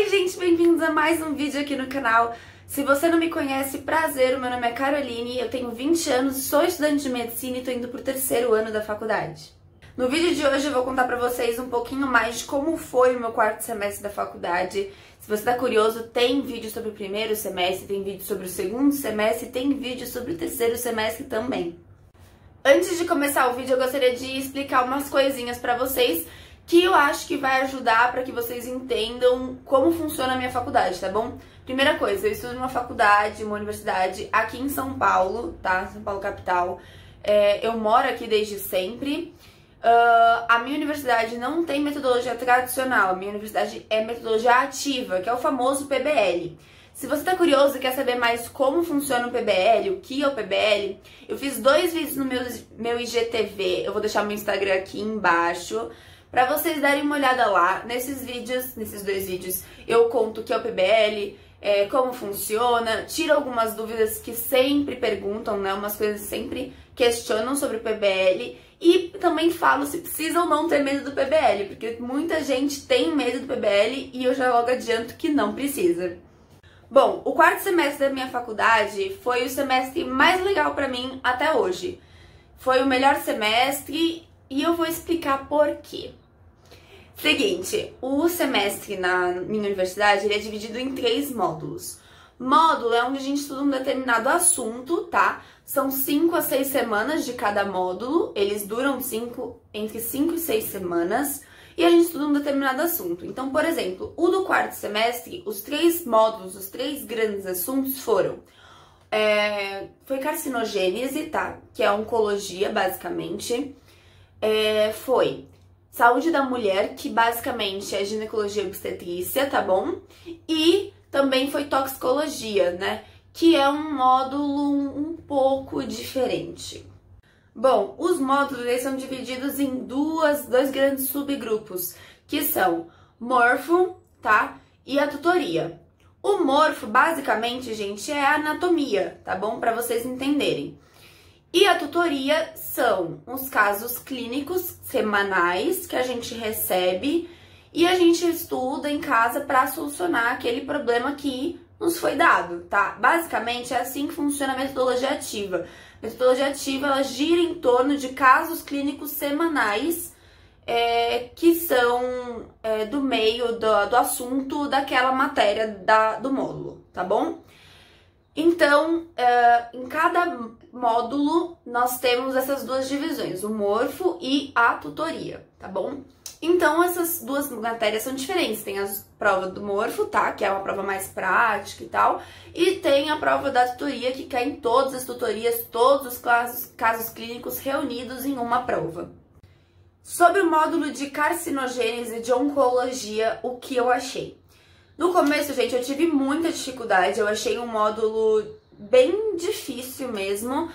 Oi gente, bem-vindos a mais um vídeo aqui no canal. Se você não me conhece, prazer, meu nome é Caroline, eu tenho 20 anos, sou estudante de medicina e tô indo pro terceiro ano da faculdade. No vídeo de hoje eu vou contar pra vocês um pouquinho mais de como foi o meu quarto semestre da faculdade. Se você tá curioso, tem vídeo sobre o primeiro semestre, tem vídeo sobre o segundo semestre, tem vídeo sobre o terceiro semestre também. Antes de começar o vídeo, eu gostaria de explicar umas coisinhas pra vocês que eu acho que vai ajudar para que vocês entendam como funciona a minha faculdade, tá bom? Primeira coisa, eu estudo numa faculdade, uma universidade aqui em São Paulo, tá? São Paulo capital. Eu moro aqui desde sempre. A minha universidade não tem metodologia tradicional, a minha universidade é metodologia ativa, que é o famoso PBL. Se você tá curioso e quer saber mais como funciona o PBL, o que é o PBL, eu fiz 2 vídeos no meu IGTV, eu vou deixar meu Instagram aqui embaixo, pra vocês darem uma olhada lá. Nesses 2 vídeos, eu conto o que é o PBL, como funciona, tiro algumas dúvidas que sempre perguntam, né? Umas coisas que sempre questionam sobre o PBL. E também falo se precisa ou não ter medo do PBL, porque muita gente tem medo do PBL e eu já logo adianto que não precisa. Bom, o quarto semestre da minha faculdade foi o semestre mais legal pra mim até hoje. Foi o melhor semestre e eu vou explicar por quê. Seguinte, o semestre na minha universidade ele é dividido em 3 módulos. Módulo é onde a gente estuda um determinado assunto, tá? São 5 a 6 semanas de cada módulo, eles duram entre 5 e 6 semanas, e a gente estuda um determinado assunto. Então, por exemplo, o do quarto semestre, os 3 módulos, os 3 grandes assuntos foram... foi carcinogênese, tá? Que é oncologia, basicamente. Foi saúde da mulher, que basicamente é ginecologia e obstetrícia, tá bom? E também foi toxicologia, né? Que é um módulo um pouco diferente. Bom, os módulos eles são divididos em dois grandes subgrupos, que são morfo, tá? E a tutoria. O morfo, basicamente, gente, é a anatomia, tá bom? Para vocês entenderem. E a tutoria são os casos clínicos semanais que a gente recebe e a gente estuda em casa para solucionar aquele problema que nos foi dado, tá? Basicamente é assim que funciona a metodologia ativa. A metodologia ativa ela gira em torno de casos clínicos semanais que são do meio do assunto daquela matéria do módulo, tá bom? Então, em cada módulo, nós temos essas 2 divisões, o morfo e a tutoria, tá bom? Então, essas 2 matérias são diferentes. Tem a prova do morfo, tá? Que é uma prova mais prática e tal. E tem a prova da tutoria, que cai em todas as tutorias, todos os casos clínicos reunidos em uma prova. Sobre o módulo de carcinogênese e de oncologia, o que eu achei? No começo, gente, eu tive muita dificuldade, eu achei um módulo bem difícil mesmo,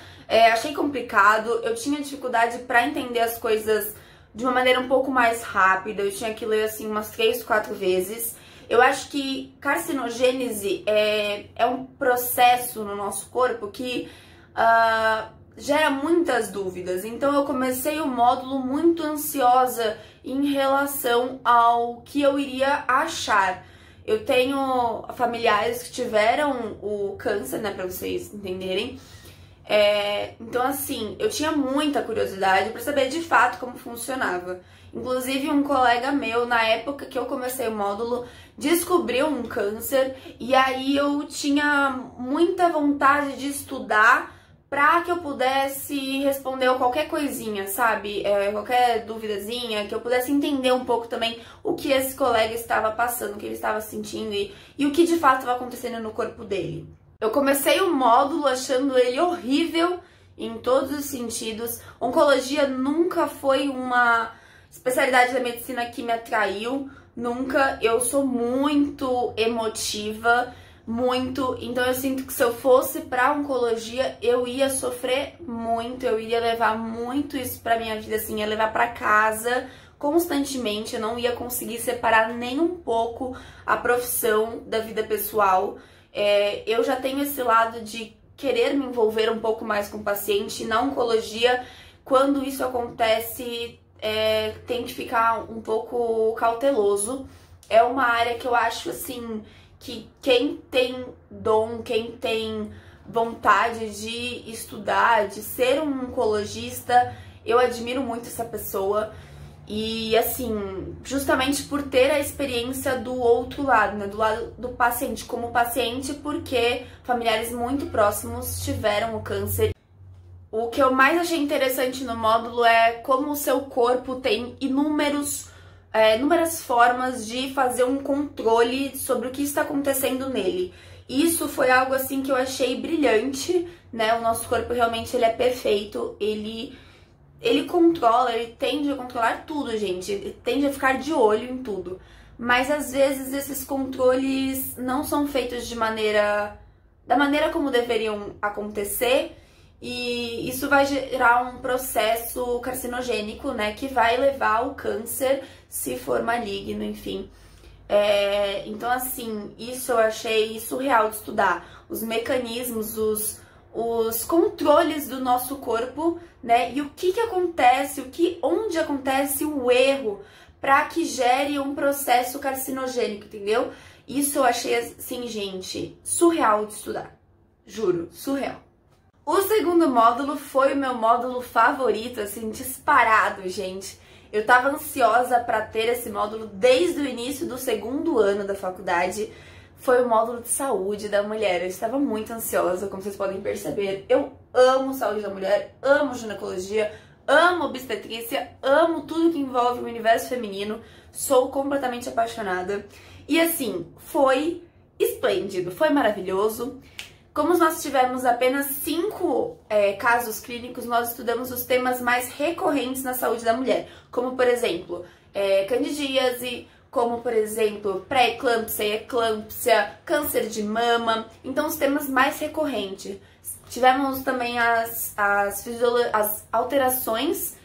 achei complicado, eu tinha dificuldade para entender as coisas de uma maneira um pouco mais rápida, eu tinha que ler assim umas 3, 4 vezes. Eu acho que carcinogênese é um processo no nosso corpo que gera muitas dúvidas, então eu comecei o módulo muito ansiosa em relação ao que eu iria achar. Eu tenho familiares que tiveram o câncer, né, pra vocês entenderem. Então, assim, eu tinha muita curiosidade pra saber de fato como funcionava. Inclusive, um colega meu, na época que eu comecei o módulo, descobriu um câncer. E aí eu tinha muita vontade de estudar pra que eu pudesse responder qualquer coisinha, sabe? Qualquer duvidazinha, que eu pudesse entender um pouco também o que esse colega estava passando, o que ele estava sentindo e o que de fato estava acontecendo no corpo dele. Eu comecei o módulo achando ele horrível em todos os sentidos. Oncologia nunca foi uma especialidade da medicina que me atraiu, nunca. Eu sou muito emotiva, então eu sinto que se eu fosse pra oncologia, eu ia sofrer muito, eu ia levar muito isso pra minha vida, assim, ia levar pra casa constantemente, eu não ia conseguir separar nem um pouco a profissão da vida pessoal. Eu já tenho esse lado de querer me envolver um pouco mais com o paciente. Na oncologia, quando isso acontece, tem que ficar um pouco cauteloso. é uma área que eu acho, assim, que quem tem dom, quem tem vontade de estudar, de ser um oncologista, eu admiro muito essa pessoa. E, assim, justamente por ter a experiência do outro lado, né, do lado do paciente, como paciente, porque familiares muito próximos tiveram o câncer. O que eu mais achei interessante no módulo é como o seu corpo tem inúmeras formas de fazer um controle sobre o que está acontecendo nele. Isso foi algo assim que eu achei brilhante, né? O nosso corpo realmente ele é perfeito, ele controla, ele tende a controlar tudo, gente. Ele tende a ficar de olho em tudo. Mas às vezes esses controles não são feitos da maneira como deveriam acontecer. E isso vai gerar um processo carcinogênico, né? Que vai levar ao câncer, se for maligno, enfim. Então, assim, isso eu achei surreal de estudar. Os mecanismos, os controles do nosso corpo, né? E o que acontece, onde acontece o erro para que gere um processo carcinogênico, entendeu? Isso eu achei, assim, gente, surreal de estudar. Juro, surreal. O segundo módulo foi o meu módulo favorito, assim, disparado, gente. Eu tava ansiosa para ter esse módulo desde o início do segundo ano da faculdade. Foi o módulo de saúde da mulher. Eu estava muito ansiosa, como vocês podem perceber. Eu amo saúde da mulher, amo ginecologia, amo obstetrícia, amo tudo que envolve o universo feminino. Sou completamente apaixonada. E assim, foi esplêndido, foi maravilhoso. Como nós tivemos apenas 5 casos clínicos, nós estudamos os temas mais recorrentes na saúde da mulher, como, por exemplo, candidíase, como, por exemplo, pré-eclâmpsia, eclâmpsia, câncer de mama. Então, os temas mais recorrentes. Tivemos também as alterações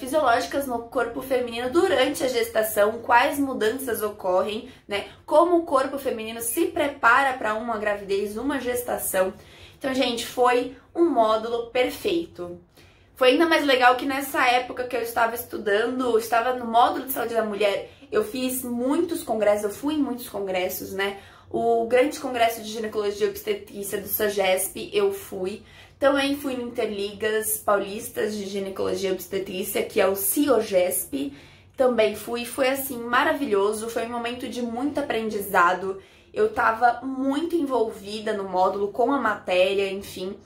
fisiológicas no corpo feminino durante a gestação, quais mudanças ocorrem, né? Como o corpo feminino se prepara para uma gravidez, uma gestação. Então, gente, foi um módulo perfeito. Foi ainda mais legal que nessa época que eu estava estudando, estava no módulo de saúde da mulher, eu fiz muitos congressos, eu fui em muitos congressos, né? O grande congresso de ginecologia e obstetrícia do SOGESP, eu fui. Também fui no Interligas Paulistas de Ginecologia e Obstetrícia, que é o CIOGESP. Também fui, foi assim, maravilhoso, foi um momento de muito aprendizado. Eu tava muito envolvida no módulo, com a matéria, enfim.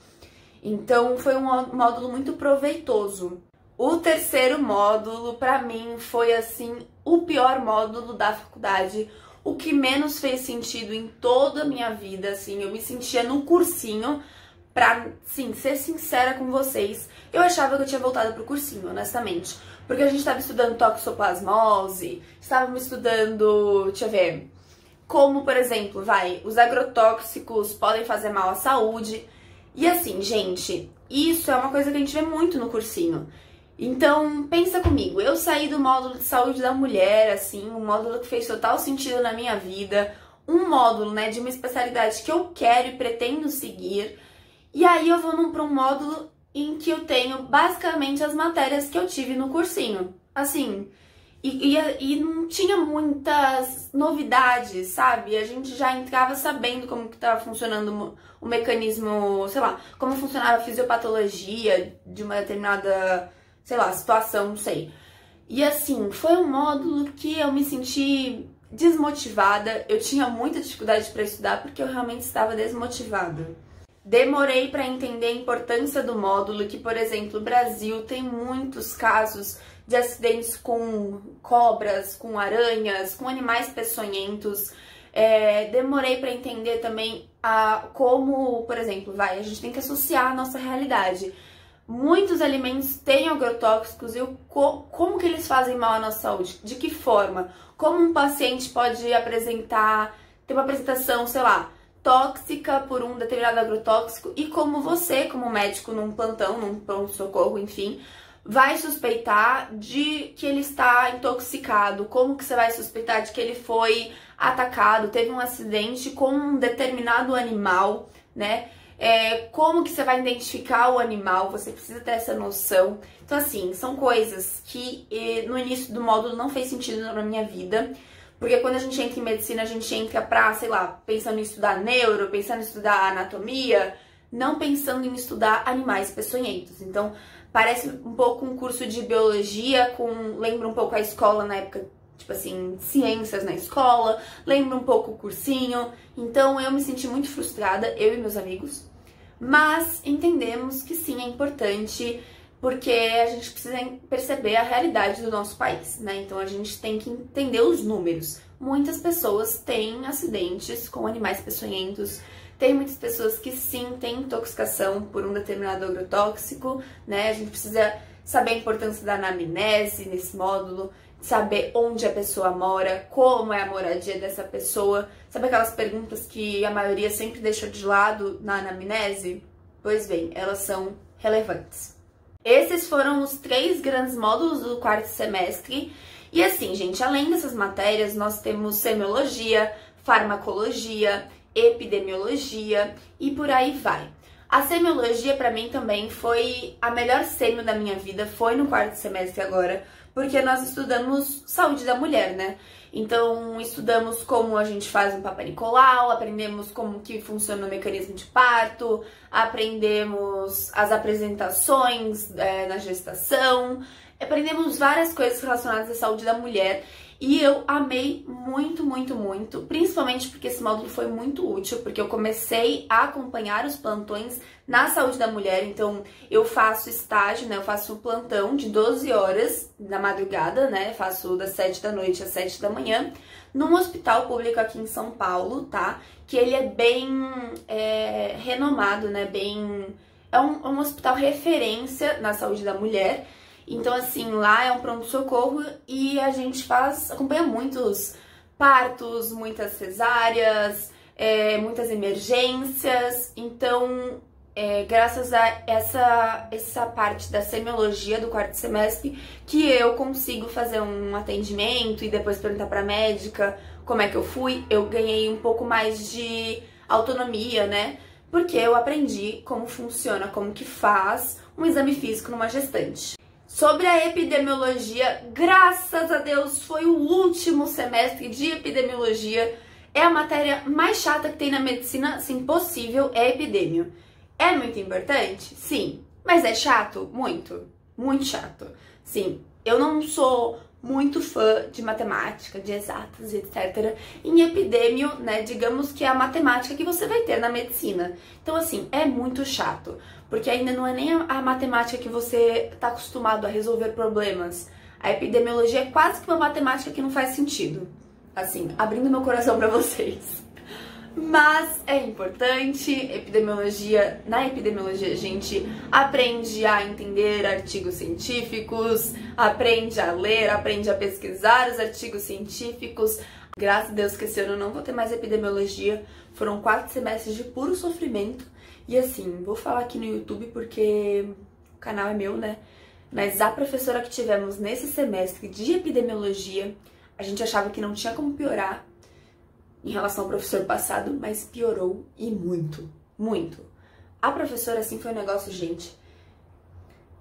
Então foi um módulo muito proveitoso. O terceiro módulo, pra mim, foi assim, o pior módulo da faculdade. O que menos fez sentido em toda a minha vida, assim, eu me sentia no cursinho. Pra, sim, ser sincera com vocês, eu achava que eu tinha voltado pro cursinho, honestamente. Porque a gente estava estudando toxoplasmose, estávamos estudando, deixa eu ver, como, por exemplo, os agrotóxicos podem fazer mal à saúde. E assim, gente, isso é uma coisa que a gente vê muito no cursinho. Então, pensa comigo, eu saí do módulo de saúde da mulher, assim, um módulo que fez total sentido na minha vida, um módulo, né, de uma especialidade que eu quero e pretendo seguir. E aí eu vou para um módulo em que eu tenho basicamente as matérias que eu tive no cursinho. Assim, e não tinha muitas novidades, sabe? A gente já entrava sabendo como que estava funcionando o mecanismo, sei lá, como funcionava a fisiopatologia de uma determinada, sei lá, situação, não sei. E assim, foi um módulo que eu me senti desmotivada. Eu tinha muita dificuldade para estudar porque eu realmente estava desmotivada. Demorei para entender a importância do módulo, que, por exemplo, o Brasil tem muitos casos de acidentes com cobras, com aranhas, com animais peçonhentos. Demorei para entender também como, por exemplo, a gente tem que associar a nossa realidade. Muitos alimentos têm agrotóxicos e como que eles fazem mal à nossa saúde? De que forma? Como um paciente pode ter uma apresentação, sei lá, tóxica por um determinado agrotóxico e como você, como médico num plantão, num pronto-socorro, enfim, vai suspeitar de que ele está intoxicado, como que você vai suspeitar de que ele foi atacado, teve um acidente com um determinado animal, né? Como que você vai identificar o animal, você precisa ter essa noção. Então, assim, são coisas que no início do módulo não fez sentido na minha vida, Porque quando a gente entra em medicina, a gente entra pra, sei lá, pensando em estudar neuro, pensando em estudar anatomia, não pensando em estudar animais peçonhentos. Então, parece um pouco um curso de biologia, lembra um pouco a escola na época, tipo assim, ciências na escola, lembra um pouco o cursinho. Então, eu me senti muito frustrada, eu e meus amigos. Mas entendemos que sim, é importante, porque a gente precisa perceber a realidade do nosso país, né? Então a gente tem que entender os números. Muitas pessoas têm acidentes com animais peçonhentos, tem muitas pessoas que sim têm intoxicação por um determinado agrotóxico, né? A gente precisa saber a importância da anamnese nesse módulo, saber onde a pessoa mora, como é a moradia dessa pessoa. Sabe aquelas perguntas que a maioria sempre deixa de lado na anamnese? Pois bem, elas são relevantes. Esses foram os 3 grandes módulos do 4º semestre. E assim, gente, além dessas matérias, nós temos semiologia, farmacologia, epidemiologia e por aí vai. A semiologia, pra mim, também foi a melhor sêmio da minha vida, foi no 4º semestre agora, porque nós estudamos saúde da mulher, né? Então, estudamos como a gente faz um Papa Nicolau, aprendemos como que funciona o mecanismo de parto, aprendemos as apresentações na gestação, aprendemos várias coisas relacionadas à saúde da mulher. E eu amei muito, muito, muito, principalmente porque esse módulo foi muito útil, porque eu comecei a acompanhar os plantões na saúde da mulher. Então, eu faço estágio, né? Eu faço um plantão de 12 horas na madrugada, né? Faço das 7 da noite às 7 da manhã, num hospital público aqui em São Paulo, tá? Que ele é bem renomado, né? É um hospital referência na saúde da mulher. Então, assim, lá é um pronto-socorro e a gente acompanha muitos partos, muitas cesáreas, muitas emergências. Então, graças a essa parte da semiologia do 4º semestre, que eu consigo fazer um atendimento e depois perguntar pra médica como é que eu fui, eu ganhei um pouco mais de autonomia, né? Porque eu aprendi como funciona, como que faz um exame físico numa gestante. Sobre a epidemiologia, graças a Deus, foi o último semestre de epidemiologia. É a matéria mais chata que tem na medicina, assim, possível, é epidêmio. É muito importante? Sim. Mas é chato? Muito. Muito chato. Sim, eu não sou muito fã de matemática, de exatas, etc. Em epidêmio, né, digamos que é a matemática que você vai ter na medicina. Então, assim, é muito chato, porque ainda não é nem a matemática que você está acostumado a resolver problemas. A epidemiologia é quase que uma matemática que não faz sentido. Assim, abrindo meu coração para vocês. Mas é importante, na epidemiologia a gente aprende a entender artigos científicos, aprende a ler, aprende a pesquisar os artigos científicos. Graças a Deus que esse ano eu não vou ter mais epidemiologia, foram 4 semestres de puro sofrimento. E assim, vou falar aqui no YouTube porque o canal é meu, né? Mas a professora que tivemos nesse semestre de epidemiologia, a gente achava que não tinha como piorar em relação ao professor passado, mas piorou e muito, muito. A professora, assim, foi um negócio, gente,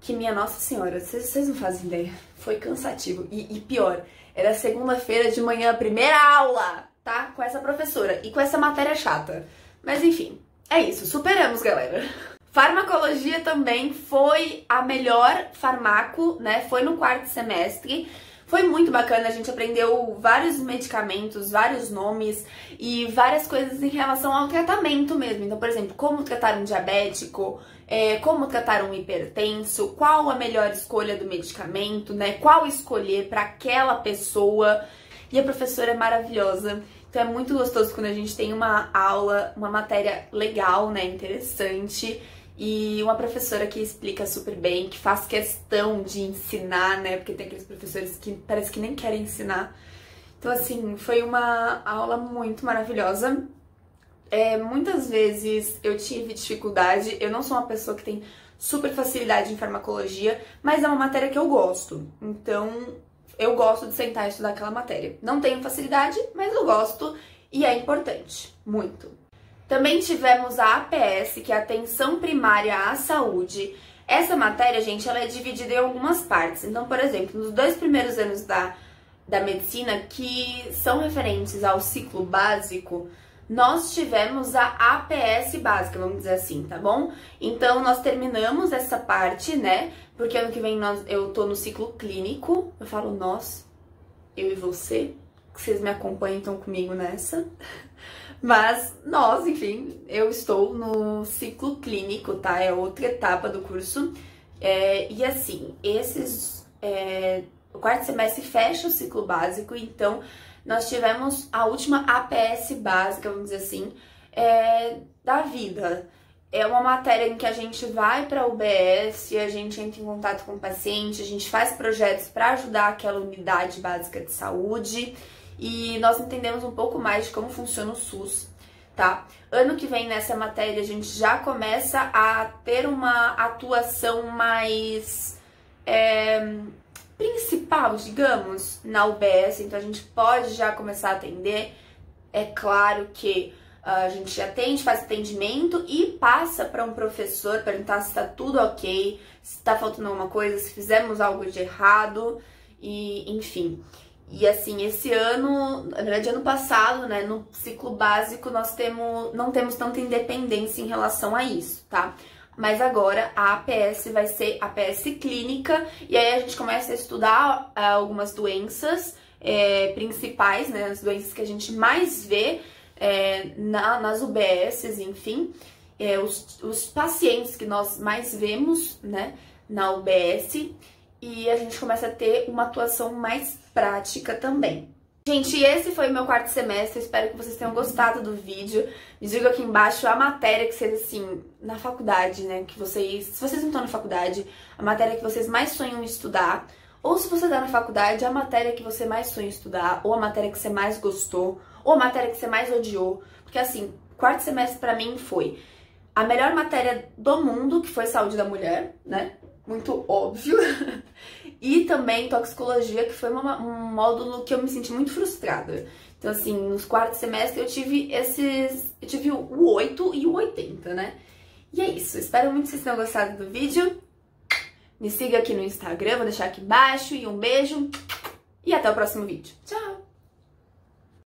que minha Nossa Senhora, vocês não fazem ideia, foi cansativo. E pior, era segunda-feira de manhã, primeira aula, tá? Com essa professora e com essa matéria chata. Mas enfim, é isso, superamos, galera. Farmacologia também foi a melhor farmaco, né? Foi no 4º semestre. Foi muito bacana, a gente aprendeu vários medicamentos, vários nomes e várias coisas em relação ao tratamento mesmo. Então, por exemplo, como tratar um diabético, como tratar um hipertenso, qual a melhor escolha do medicamento, né? Qual escolher para aquela pessoa. E a professora é maravilhosa. Então é muito gostoso quando a gente tem uma aula, uma matéria legal, né? Interessante. E uma professora que explica super bem, que faz questão de ensinar, né? Porque tem aqueles professores que parece que nem querem ensinar. Então, assim, foi uma aula muito maravilhosa. Muitas vezes eu tive dificuldade, eu não sou uma pessoa que tem super facilidade em farmacologia, mas é uma matéria que eu gosto. Então, eu gosto de sentar e estudar aquela matéria. Não tenho facilidade, mas eu gosto e é importante, muito. Também tivemos a APS, que é a Atenção Primária à Saúde. Essa matéria, gente, ela é dividida em algumas partes. Então, por exemplo, nos 2 primeiros anos da da medicina que são referentes ao ciclo básico, nós tivemos a APS básica, vamos dizer assim, tá bom? Então, nós terminamos essa parte, né? Porque ano que vem eu tô no ciclo clínico. Eu falo nós, eu e você, que vocês me acompanham, estão comigo nessa. Mas nós, enfim, eu estou no ciclo clínico, tá? É outra etapa do curso. E assim, o quarto semestre fecha o ciclo básico, então nós tivemos a última APS básica, vamos dizer assim, da vida. É uma matéria em que a gente vai para a UBS, a gente entra em contato com o paciente, a gente faz projetos para ajudar aquela unidade básica de saúde e nós entendemos um pouco mais de como funciona o SUS, tá? Ano que vem, nessa matéria, a gente já começa a ter uma atuação mais principal, digamos, na UBS, então a gente pode já começar a atender. É claro que a gente atende, faz atendimento e passa para um professor perguntar se está tudo ok, se está faltando alguma coisa, se fizemos algo de errado, e enfim. E assim, esse ano, na verdade ano passado, né, no ciclo básico nós não temos tanta independência em relação a isso, tá? Mas agora a APS vai ser a APS clínica e aí a gente começa a estudar algumas doenças principais, né, as doenças que a gente mais vê nas UBSs, enfim, os pacientes que nós mais vemos, né, na UBS, e a gente começa a ter uma atuação mais prática também. Gente, esse foi o meu quarto semestre, espero que vocês tenham gostado do vídeo. Me diga aqui embaixo a matéria que vocês, assim, na faculdade, né, que vocês, se vocês não estão na faculdade, a matéria que vocês mais sonham em estudar, ou se você está na faculdade, a matéria que você mais sonha em estudar, ou a matéria que você mais gostou, ou a matéria que você mais odiou, porque assim, quarto semestre pra mim foi a melhor matéria do mundo, que foi saúde da mulher, né, muito óbvio, e também toxicologia, que foi um módulo que eu me senti muito frustrada. Então assim, nos quartos semestres eu tive o 8 e o 80, né, e é isso, espero muito que vocês tenham gostado do vídeo, me siga aqui no Instagram, vou deixar aqui embaixo, e um beijo, e até o próximo vídeo, tchau!